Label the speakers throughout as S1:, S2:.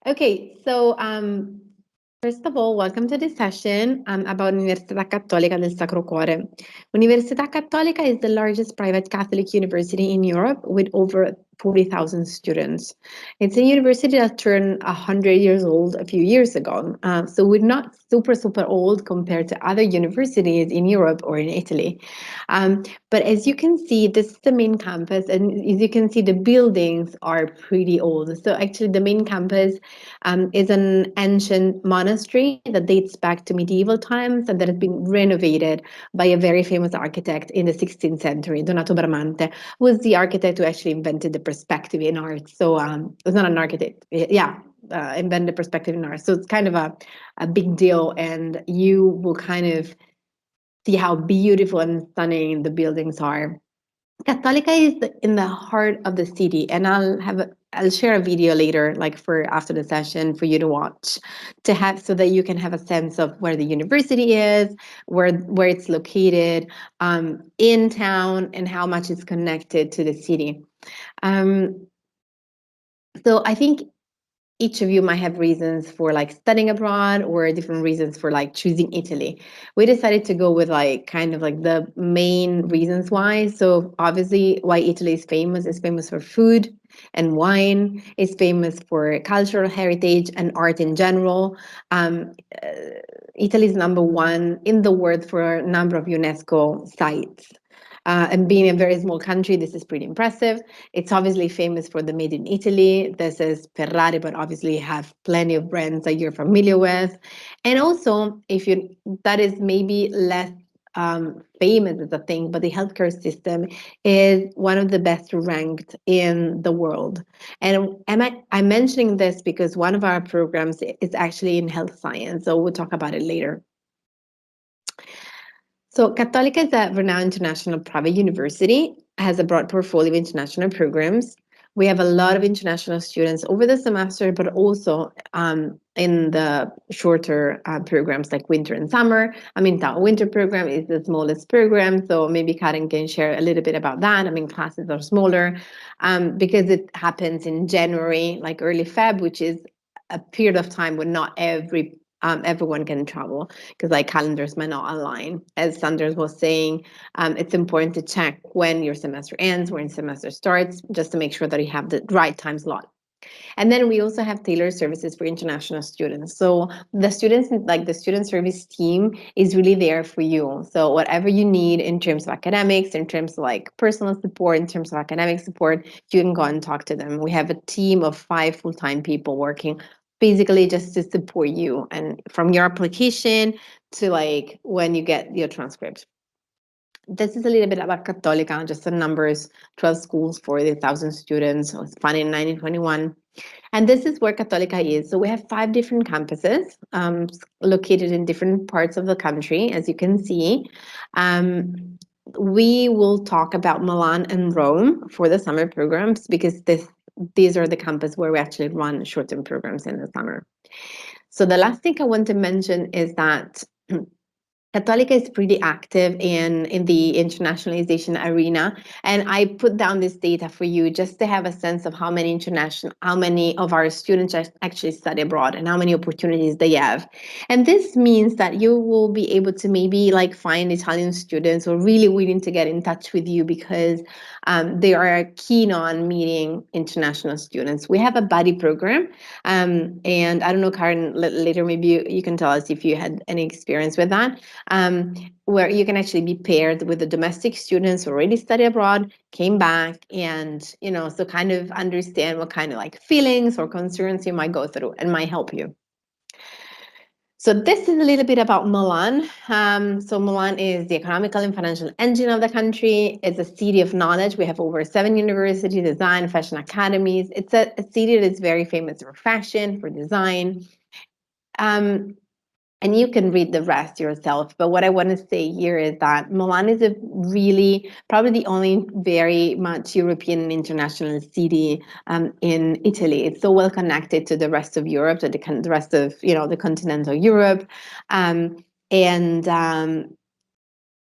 S1: Okay, so first of all, welcome to this session about Università Cattolica del Sacro Cuore. Università Cattolica is the largest private Catholic university in Europe with over 40,000 students. It's a university that turned 100 years old a few years ago. So we're not super old compared to other universities in Europe or in Italy. But as you can see, this is the main campus, and as you can see, the buildings are pretty old. So actually, the main campus is an ancient monastery that dates back to medieval times and that has been renovated by a very famous architect in the 16th century, Donato Bramante, who was the architect who actually invented the perspective in art. So it was not an architect, yeah, invented perspective in art. So it's kind of a big deal, and you will kind of see how beautiful and stunning the buildings are. Cattolica is in the heart of the city, and I'll share a video later, like for after the session, for you to watch, to have so that you can have a sense of where the university is, where it's located, in town, and how much it's connected to the city. Um, so I think each of you might have reasons for like studying abroad or different reasons for like choosing Italy. We decided to go with like kind of like the main reasons why. So obviously why Italy is famous for food and wine, is famous for cultural heritage and art in general. Um, uh, Italy is number one in the world for a number of UNESCO sites. And being a very small country, this is pretty impressive. It's obviously famous for the made in Italy. This is Ferrari, but obviously have plenty of brands that you're familiar with. And also, if you that is maybe less famous as a thing, but the healthcare system is one of the best ranked in the world. And I'm mentioning this because one of our programs is actually in health science, so we'll talk about it later. So Cattolica is a renowned international private university, has a broad portfolio of international programs. We have a lot of international students over the semester, but also in the shorter programs like winter and summer. I mean, the winter program is the smallest program, so maybe Karen can share a little bit about that. I mean, classes are smaller because it happens in January, like early Feb, which is a period of time when not everyone can travel because like calendars might not align. As Sanders was saying, it's important to check when your semester ends, when semester starts, just to make sure that you have the right time slot. And then we also have tailored services for international students. So the students, like the student service team, is really there for you. So whatever you need in terms of academics, in terms of like personal support, in terms of academic support, you can go and talk to them. We have a team of 5 full-time people working basically just to support you, and from your application to like when you get your transcript. This is a little bit about Cattolica, just the numbers: 12 schools, 40,000 students. It was founded in 1921. And this is where Cattolica is. So we have 5 different campuses located in different parts of the country, as you can see. We will talk about Milan and Rome for the summer programs because these are the campus where we actually run short-term programs in the summer. So the last thing I want to mention is that Cattolica is pretty active in the internationalization arena, and I put down this data for you just to have a sense of how many of our students actually study abroad and how many opportunities they have. And this means that you will be able to maybe like find Italian students who are really willing to get in touch with you because they are keen on meeting international students. We have a buddy program, and I don't know, Karen, later maybe you can tell us if you had any experience with that, where you can actually be paired with the domestic students who already study abroad, came back, and so kind of understand what kind of like feelings or concerns you might go through and might help you. So this is a little bit about Milan. So Milan is the economical and financial engine of the country. It's a city of knowledge. We have over 7 universities, design, fashion academies. It's a city that is very famous for fashion, for design. And you can read the rest yourself. But what I want to say here is that Milan is probably the only very much European and international city in Italy. It's so well connected to the rest of Europe, to the rest of the continental Europe, and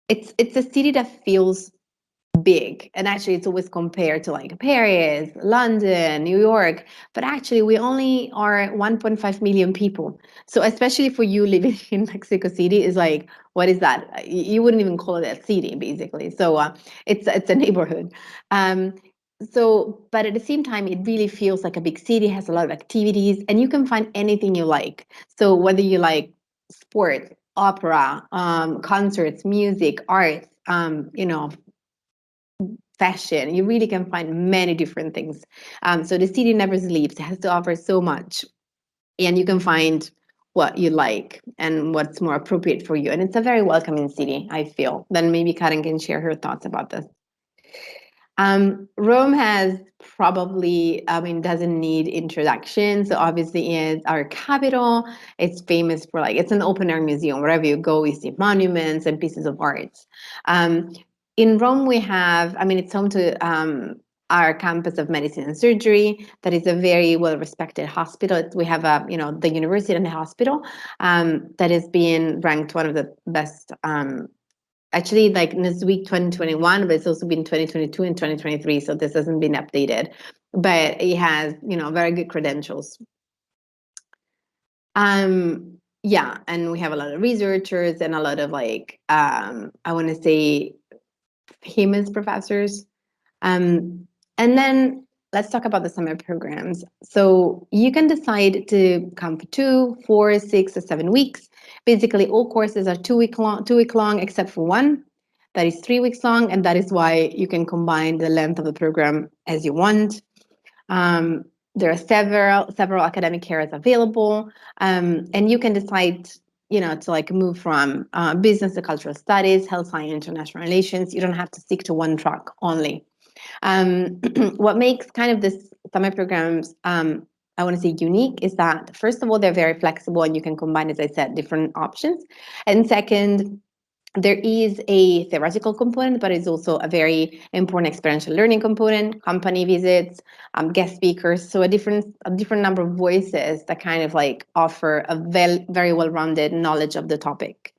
S1: it's a city that feels big, and actually it's always compared to like Paris, London, New York, but actually we only are 1.5 million people. So especially for you living in Mexico City, is like, what is that? You wouldn't even call it a city basically. So it's a neighborhood. um, so but at the same time it really feels like a big city, has a lot of activities, and you can find anything you like. So whether you like sport, opera, concerts, music, art, fashion. You really can find many different things. So the city never sleeps. It has to offer so much, and you can find what you like and what's more appropriate for you. And it's a very welcoming city, I feel. Then maybe Karen can share her thoughts about this. Rome has probably, I mean, doesn't need introduction. So obviously it's our capital. It's famous for like, it's an open air museum. Wherever you go, you see monuments and pieces of art. Um, in Rome, we have, I mean, it's home to our campus of medicine and surgery. That is a very well respected hospital. We have the university and the hospital that is being ranked one of the best actually like this week 2021, but it's also been 2022 and 2023, so this hasn't been updated, but it has very good credentials. Yeah, and we have a lot of researchers and a lot of like I want to say famous professors. And then let's talk about the summer programs. So you can decide to come for 2, 4, 6, or 7 weeks. Basically, all courses are 2 week long, except for one that is 3 weeks long, and that is why you can combine the length of the program as you want. Um, there are several academic areas available, and you can decide to like move from business to cultural studies, health science, international relations. You don't have to stick to one track only. What makes kind of this summer programs, I want to say unique, is that first of all, they're very flexible and you can combine, as I said, different options. And second, there is a theoretical component, but it's also a very important experiential learning component, company visits, guest speakers, so a different number of voices that kind of like offer a very well-rounded knowledge of the topic.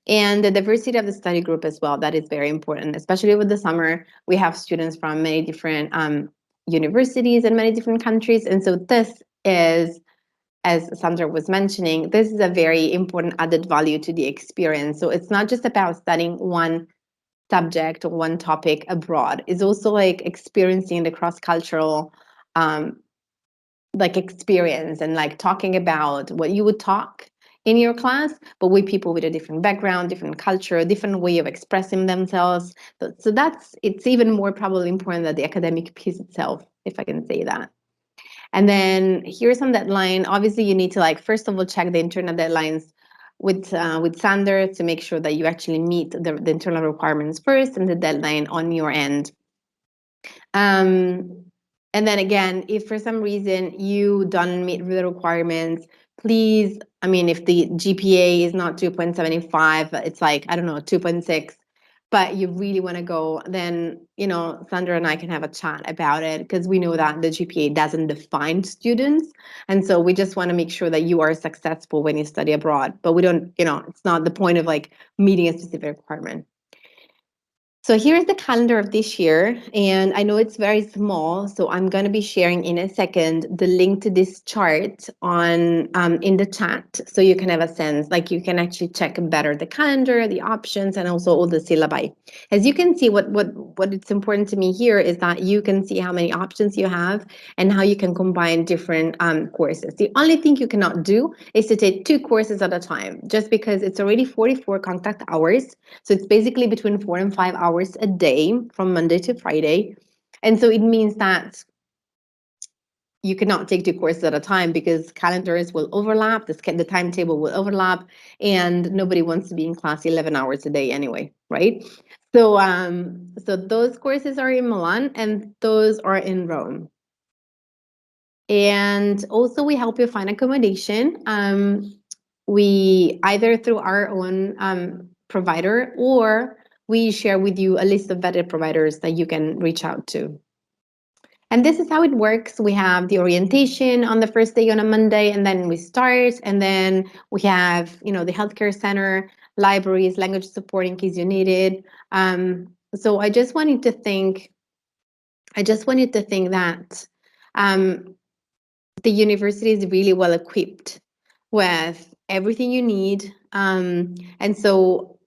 S1: And the diversity of the study group as well, that is very important, especially with the summer. We have students from many different universities in many different countries. And so this is, as Sandra was mentioning, this is a very important added value to the experience. So it's not just about studying one subject or one topic abroad. It's also like experiencing the cross-cultural like experience and like talking about what you would talk in your class, but with people with a different background, different culture, different way of expressing themselves. So that's, it's even more probably important than the academic piece itself, if I can say that. And then here's some deadline. Obviously, you need to like first of all check the internal deadlines with Sander to make sure that you actually meet the internal requirements first and the deadline on your end. Um, and then again, if for some reason you don't meet the requirements, please, I mean, if the GPA is not 2.75, it's like, I don't know, 2.6, but you really want to go, then, Sandra and I can have a chat about it, because we know that the GPA doesn't define students. And so we just want to make sure that you are successful when you study abroad, but we don't, it's not the point of like meeting a specific requirement. So here's the calendar of this year, and I know it's very small, so I'm going to be sharing in a second the link to this chart on in the chat, so you can have a sense, like you can actually check better the calendar, the options, and also all the syllabi. As you can see, what it's important to me here is that you can see how many options you have and how you can combine different courses. The only thing you cannot do is to take 2 courses at a time, just because it's already 44 contact hours. So it's basically between 4 and 5 hours a day from Monday to Friday. And so it means that you cannot take 2 courses at a time, because calendars will overlap, the timetable will overlap, and nobody wants to be in class 11 hours a day anyway, right? So those courses are in Milan and those are in Rome. And also we help you find accommodation. We either through our own provider, or we share with you a list of vetted providers that you can reach out to. And this is how it works. We have the orientation on the first day on a Monday, and then we start, and then we have, the healthcare center, libraries, language support in case you need it. So I just want you to think that um, the university is really well equipped with everything you need. And so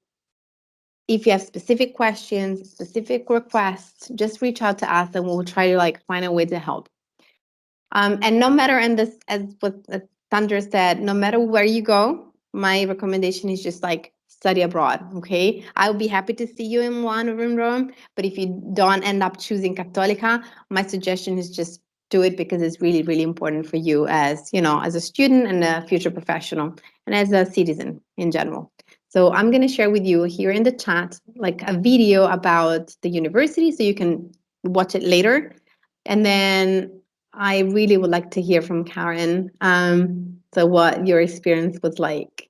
S1: if you have specific questions, specific requests, just reach out to us and we'll try to like find a way to help. And no matter, and this, as what Sandra said, no matter where you go, my recommendation is just like study abroad. Okay, I'll be happy to see you in one or in Rome, but if you don't end up choosing Cattolica, my suggestion is just do it because it's really, really important for you as as a student and a future professional, and as a citizen in general. So I'm going to share with you here in the chat like a video about the university, so you can watch it later, and then I really would like to hear from Karen. So what your experience was like.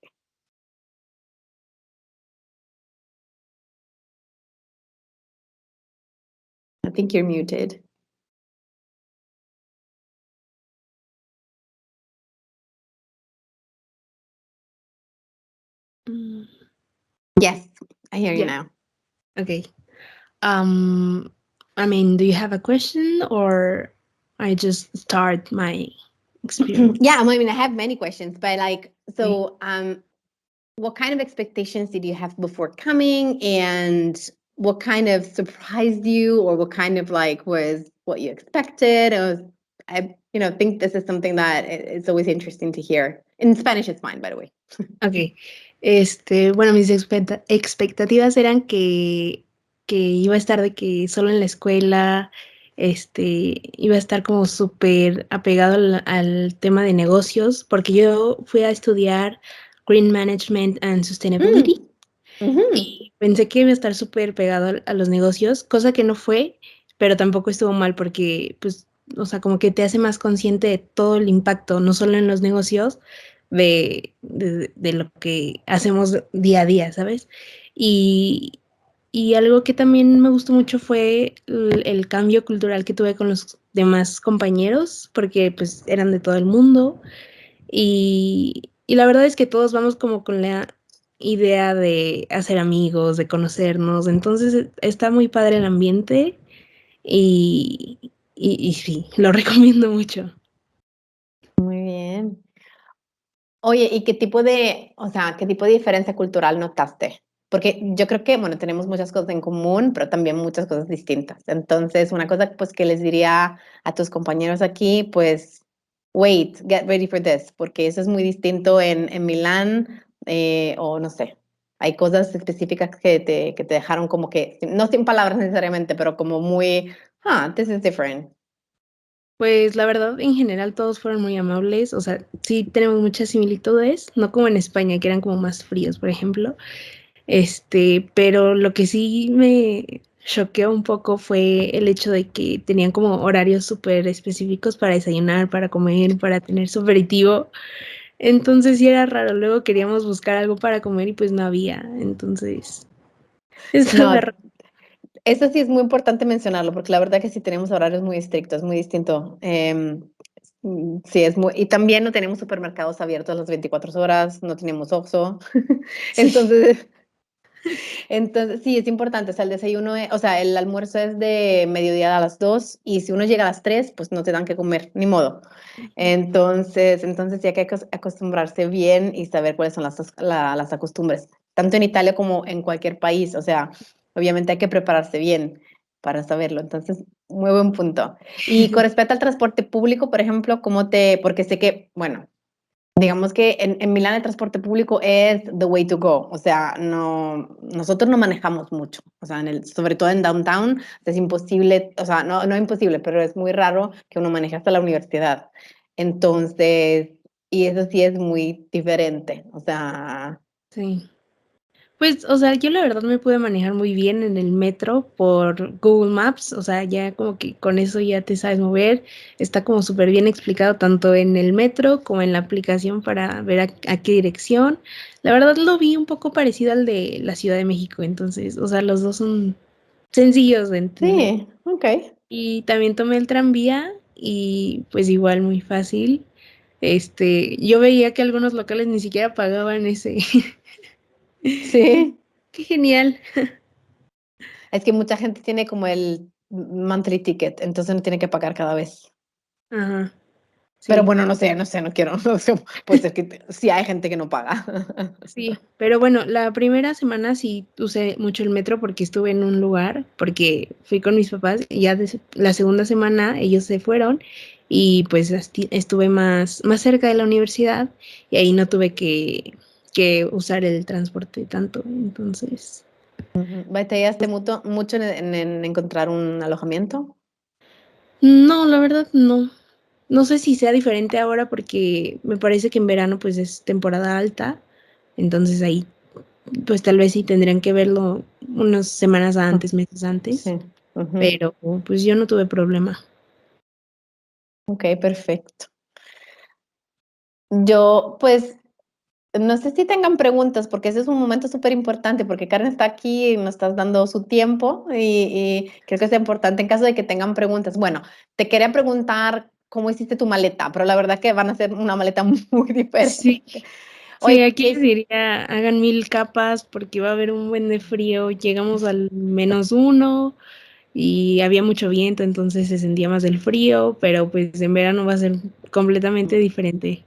S1: I think you're muted.
S2: Mm,
S1: Yes, I hear you
S2: yeah.
S1: now.
S2: Okay. Um, I mean, do you have a question or I just start my
S1: Yeah,
S2: experience?
S1: I mean, I have many questions, but like,
S2: Okay.
S1: so, what kind of expectations did you have before coming, and what kind of surprised you, or what kind of like was what you expected? I think this is something that it's always interesting to hear. In Spanish, it's fine, by the way.
S2: Ok. Bueno, mis expectativas eran que iba a estar de que solo en la escuela, iba a estar como súper apegado al tema de negocios, porque yo fui a estudiar Green Management and Sustainability.
S1: Mm, mm-hmm.
S2: Y pensé que iba a estar súper pegado a los negocios, cosa que no fue, pero tampoco estuvo mal porque, pues, o sea, como que te hace más consciente de todo el impacto, no solo en los negocios, de lo que hacemos día a día, ¿sabes? Y, y algo que también me gustó mucho fue el cambio cultural que tuve con los demás compañeros, porque pues eran de todo el mundo y la verdad es que todos vamos como con la idea de hacer amigos, de conocernos, entonces está muy padre el ambiente y sí, lo recomiendo mucho.
S1: Muy bien. Oye, ¿y qué tipo de, o sea, qué tipo de diferencia cultural notaste? Porque yo creo que, bueno, tenemos muchas cosas en común, pero también muchas cosas distintas. Entonces, una cosa pues que les diría a tus compañeros aquí, pues, wait, get ready for this, porque eso es muy distinto en Milán, o no sé. Hay cosas específicas que te dejaron como que, no sin palabras necesariamente, pero como muy, this is different.
S2: Pues la verdad, en general todos fueron muy amables, o sea, sí tenemos muchas similitudes, no como en España, que eran como más fríos, por ejemplo, pero lo que sí me choqueó un poco fue el hecho de que tenían como horarios súper específicos para desayunar, para comer, para tener su aperitivo. Entonces sí era raro. Luego queríamos buscar algo para comer y pues no había. Entonces, estaba
S1: No,
S2: raro.
S1: eso sí es muy importante mencionarlo, porque la verdad que sí tenemos horarios muy estrictos, muy distinto. Sí, es muy, y también no tenemos supermercados abiertos las 24 horas, no tenemos Oxxo.
S2: Sí,
S1: Entonces, entonces, sí, es importante, o sea, el desayuno, o sea, el almuerzo es de mediodía a las 2 y si uno llega a las 3 pues no te dan que comer, ni modo. Entonces sí hay que acostumbrarse bien y saber cuáles son las costumbres, tanto en Italia como en cualquier país, o sea, obviamente hay que prepararse bien para saberlo, entonces, muy buen punto. Y con respecto al transporte público, por ejemplo, porque sé que, bueno, digamos que en Milán el transporte público es the way to go, o sea, no, nosotros no manejamos mucho, o sea, sobre todo en downtown es imposible, o sea, no imposible, pero es muy raro que uno maneje hasta la universidad. Entonces, y eso sí es muy diferente, o sea,
S2: sí. Pues, o sea, yo la verdad me pude manejar muy bien en el metro por Google Maps, o sea, ya como que con eso ya te sabes mover, está como súper bien explicado tanto en el metro como en la aplicación para ver a qué dirección. La verdad lo vi un poco parecido al de la Ciudad de México, entonces, o sea, los dos son sencillos de entender.
S1: sí, ok.
S2: Y también tomé el tranvía y pues igual muy fácil. Yo veía que algunos locales ni siquiera pagaban ese.
S1: Sí.
S2: Qué genial.
S1: Es que mucha gente tiene como el monthly ticket, entonces no tiene que pagar cada vez.
S2: Ajá,
S1: Pero
S2: sí.
S1: bueno, no quiero, no sé, puede ser que sí hay gente que no paga.
S2: Sí, pero bueno, la primera semana sí usé mucho el metro porque estuve en un lugar, porque fui con mis papás y ya la segunda semana ellos se fueron y pues estuve más cerca de la universidad y ahí no tuve que usar el transporte tanto, entonces.
S1: Ujú. ¿Batallaste mucho en encontrar un alojamiento?
S2: No, la verdad no. No sé si sea diferente ahora porque me parece que en verano pues es temporada alta, entonces ahí pues tal vez sí tendrían que verlo unas semanas
S1: Mm,
S2: antes, meses antes,
S1: sí. Ujú.
S2: pero pues yo no tuve problema.
S1: Ok, perfecto. Yo, pues, no sé si tengan preguntas, porque ese es un momento súper importante, porque Karen está aquí y nos estás dando su tiempo y creo que es importante en caso de que tengan preguntas. Bueno, te quería preguntar cómo hiciste tu maleta, pero la verdad que van a ser una maleta muy
S2: Sí,
S1: diferente.
S2: sí,
S1: Oye,
S2: aquí les diría, hagan 1000 capas porque va a haber un buen de frío. Llegamos al -1 y había mucho viento, entonces se sentía más el frío, pero pues en verano va a ser completamente diferente.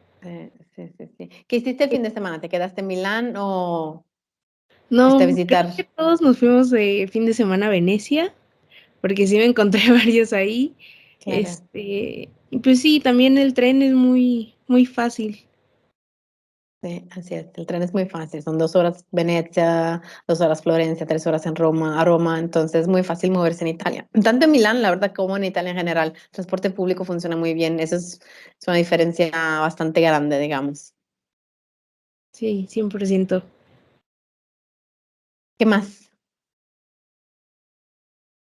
S1: Sí, sí, sí. ¿Qué hiciste el fin de semana? ¿Te quedaste en Milán o fuiste a
S2: No, creo
S1: visitar?
S2: que todos nos fuimos de fin de semana a Venecia, porque sí me encontré varios ahí.
S1: Claro.
S2: Y pues sí, también el tren es muy fácil.
S1: Sí, así es. El tren es muy fácil. Son 2 horas Venecia, 2 horas Florencia, 3 horas en Roma, a Roma. Entonces es muy fácil moverse en Italia. Tanto en Milán, la verdad, como en Italia en general. El transporte público funciona muy bien. Eso es una diferencia bastante grande, digamos.
S2: Sí, 100%.
S1: ¿Qué más?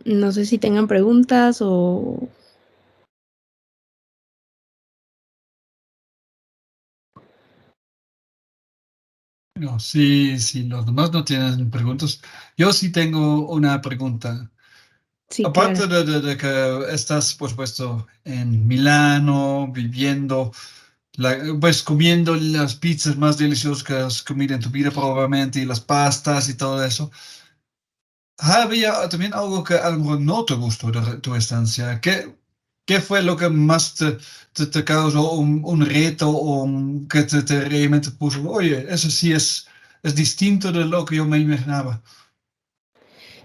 S2: No sé si tengan preguntas o...
S3: No, sí, sí, los demás no tienen preguntas. Yo sí tengo una pregunta.
S2: Sí, claro.
S3: Aparte de que estás, por supuesto, en Milano, viviendo, pues comiendo las pizzas más deliciosas que has comido en tu vida probablemente, y las pastas y todo eso, había también algo que algo no te gustó de tu estancia. ¿Qué fue lo que más te causó un reto o que te realmente puso, oye, eso sí es distinto de lo que yo me imaginaba?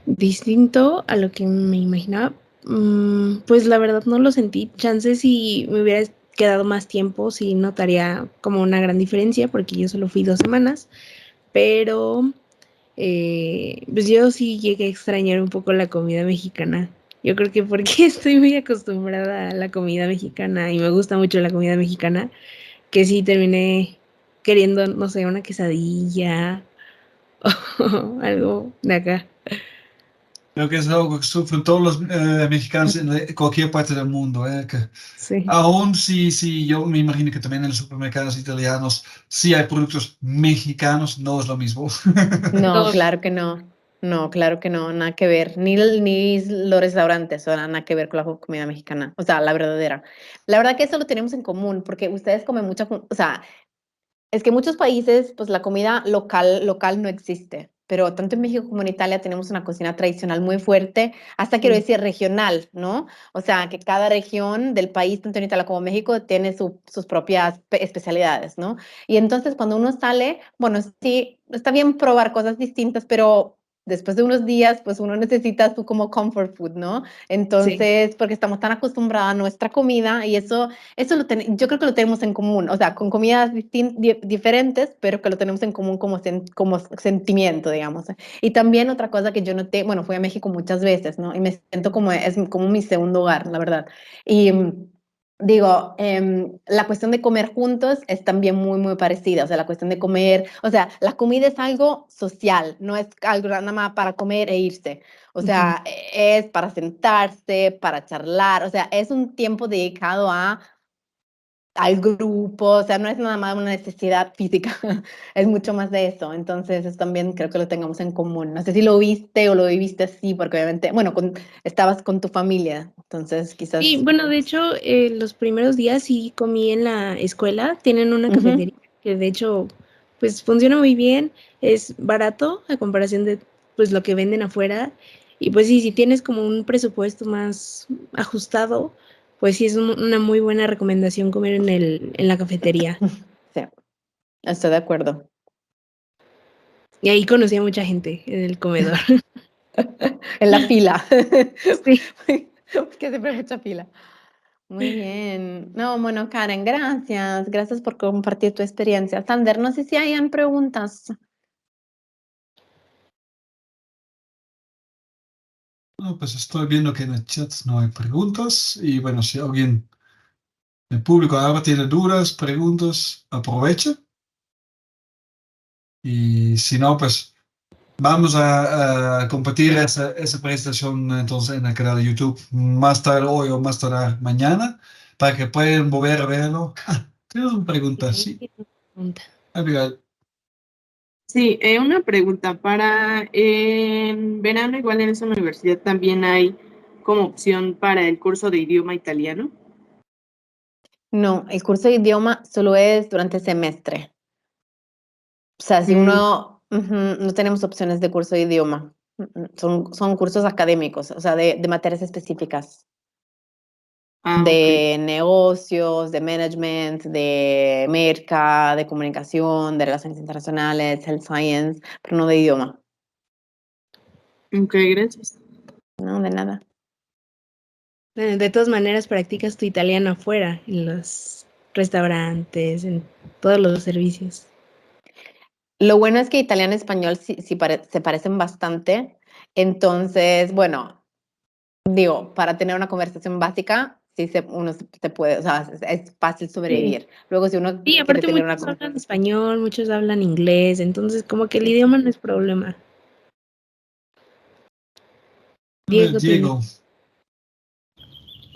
S2: Distinto a lo que me imaginaba. Pues la verdad no lo sentí. Chances si me hubiera quedado más tiempo, sí notaría como una gran diferencia, porque yo solo fui 2 semanas, pero pues yo sí llegué a extrañar un poco la comida mexicana. Yo creo que porque estoy muy acostumbrada a la comida mexicana y me gusta mucho la comida mexicana, que sí terminé queriendo, no sé, una quesadilla o algo de acá.
S3: Creo que es algo que sufren todos los mexicanos en cualquier parte del mundo. Que
S2: Sí.
S3: aún sí, yo me imagino que también en los supermercados italianos sí hay productos mexicanos, no es lo mismo.
S1: No,
S2: No,
S1: claro que no. No, claro que no, nada que ver. Ni los restaurantes, o sea, nada que ver con la comida mexicana. O sea, la verdadera. La verdad que eso lo tenemos en común, porque ustedes comen mucha, o sea, es que en muchos países, pues la comida local no existe, pero tanto en México como en Italia tenemos una cocina tradicional muy fuerte, hasta quiero
S2: sí,
S1: decir regional, ¿no? O sea, que cada región del país, tanto en Italia como México, tiene sus propias especialidades, ¿no? Y entonces cuando uno sale, bueno, sí, está bien probar cosas distintas, pero después de unos días, pues uno necesita su como comfort food, ¿no?
S2: sí.
S1: Entonces, porque estamos tan acostumbrados a nuestra comida y eso yo creo que lo tenemos en común, o sea, con comidas diferentes, pero que lo tenemos en común como sentimiento, digamos. Y también otra cosa que yo noté, bueno, fui a México muchas veces, ¿no? Y me siento como, es como mi segundo hogar, la verdad. Y digo, la cuestión de comer juntos es también muy parecida, o sea, la cuestión de comer, o sea, la comida es algo social, no es algo nada más para comer e irse. O
S2: Ujú.
S1: sea, es para sentarse, para charlar, o sea, es un tiempo dedicado al grupo, o sea, no es nada más una necesidad física, es mucho más de eso. Entonces, eso también creo que lo tengamos en común. No sé si lo viste o lo viviste así, porque obviamente, bueno, estabas con tu familia, entonces
S2: Sí,
S1: quizás.
S2: bueno, de hecho, los primeros días sí comí en la escuela. Tienen una
S1: Ujú.
S2: cafetería que de hecho, pues funciona muy bien. Es barato a comparación de pues lo que venden afuera. Y pues sí, si tienes como un presupuesto más ajustado, pues sí es una muy buena recomendación comer en la cafetería.
S1: Sí, estoy de acuerdo.
S2: Y ahí conocí a mucha gente en el comedor.
S1: En la fila.
S2: Sí.
S1: Porque siempre hay mucha fila. Muy bien. No, bueno, Karen, gracias. Gracias por compartir tu experiencia. Sander, no sé si hayan preguntas.
S3: No, pues estoy viendo que en el chat no hay preguntas. Y bueno, si alguien del público ahora tiene dudas, preguntas, aprovecha. Y si no, pues vamos a compartir esa presentación entonces en el canal de YouTube más tarde hoy o más tarde mañana para que puedan volver a verlo. Tienes una pregunta, sí. Abigail.
S4: Sí, una pregunta. Para en verano, igual en esa universidad también hay como opción para el curso de idioma italiano.
S1: No, el curso de idioma solo es durante el semestre. O sea, si uno, no tenemos opciones de curso de idioma. Son cursos académicos, o sea, de materias específicas.
S4: Ah, ok.
S1: De negocios, de management, de merca, de comunicación, de relaciones internacionales, health science, pero no de idioma.
S4: Ok, gracias.
S1: No, de nada.
S2: De todas maneras, practicas tu italiano afuera, en los restaurantes, en todos los servicios.
S1: Lo bueno es que italiano y español sí, se parecen bastante. Entonces, bueno, digo, para tener una conversación básica, sí uno se puede, o sea, es fácil
S2: Sí.
S1: sobrevivir. Luego, si uno
S2: Sí,
S1: quiere
S2: aparte
S1: tener una
S2: muchos hablan español, muchos hablan inglés, entonces como que el idioma no es problema. Diego,
S3: Diego.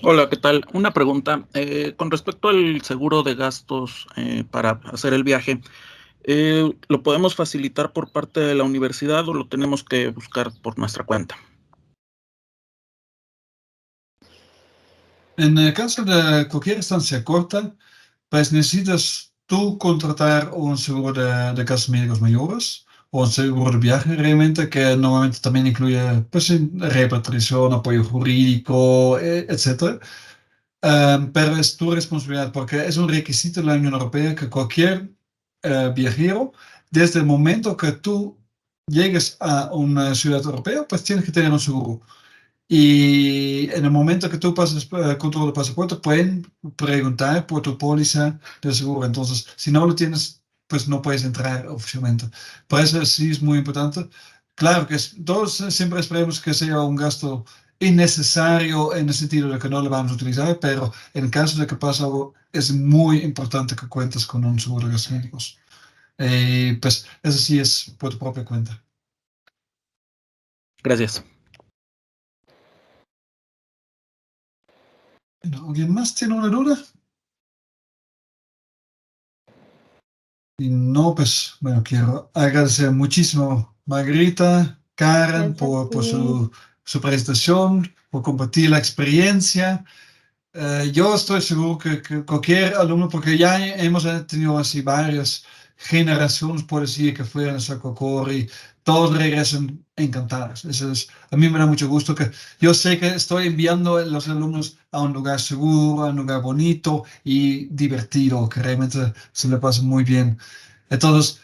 S5: Hola, ¿qué tal? Una pregunta. Con respecto al seguro de gastos para hacer el viaje, ¿lo podemos facilitar por parte de la universidad o lo tenemos que buscar por nuestra cuenta?
S3: En el caso de cualquier estancia corta, pues necesitas tú contratar un seguro de gastos médicos mayores o un seguro de viaje realmente que normalmente también incluye pues repatriación, apoyo jurídico, etcétera. Pero es tu responsabilidad porque es un requisito de la Unión Europea que cualquier viajero, desde el momento que tú llegues a una ciudad europea, pues tienes que tener un seguro. Y en el momento que tú pasas control de pasaporte, pueden preguntar por tu póliza de seguro. Entonces, si no lo tienes, pues no puedes entrar oficialmente. Por eso sí es muy importante. Claro que todos siempre esperemos que sea un gasto innecesario en el sentido de que no lo vamos a utilizar, pero en caso de que pase algo, es muy importante que cuentes con un seguro de gastos médicos. Pues eso sí es por tu propia cuenta.
S5: Gracias.
S3: ¿Alguien más tiene una duda? Y no, pues, bueno, quiero agradecer muchísimo Margarita, Karen, por su presentación, por compartir la experiencia. Yo estoy seguro que cualquier alumno, porque ya hemos tenido así varias generaciones, por decir, que fueron a Sacro, Cuore, todos regresan encantados. A mí me da mucho gusto que yo sé que estoy enviando a los alumnos a un lugar seguro, a un lugar bonito y divertido, que realmente se le pasa muy bien. Entonces,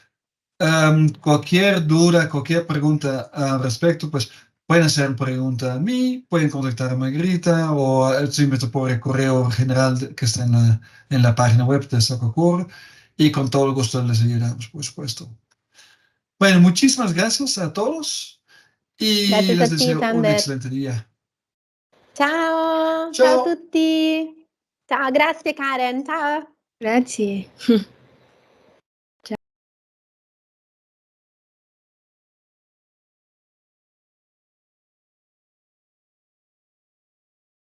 S3: cualquier duda, cualquier pregunta al respecto, pues pueden hacer pregunta a mí, pueden contactar a Margarita o simplemente por el correo general que está en la página web de Sacro y con todo el gusto les ayudamos, por supuesto. Bueno, muchísimas gracias a todos y
S1: Gracias
S3: les
S1: a ti,
S3: deseo un
S1: Sander.
S3: excelente día.
S1: Ciao, ciao a tutti. Ciao, grazie Karen, ciao.
S2: Gracias.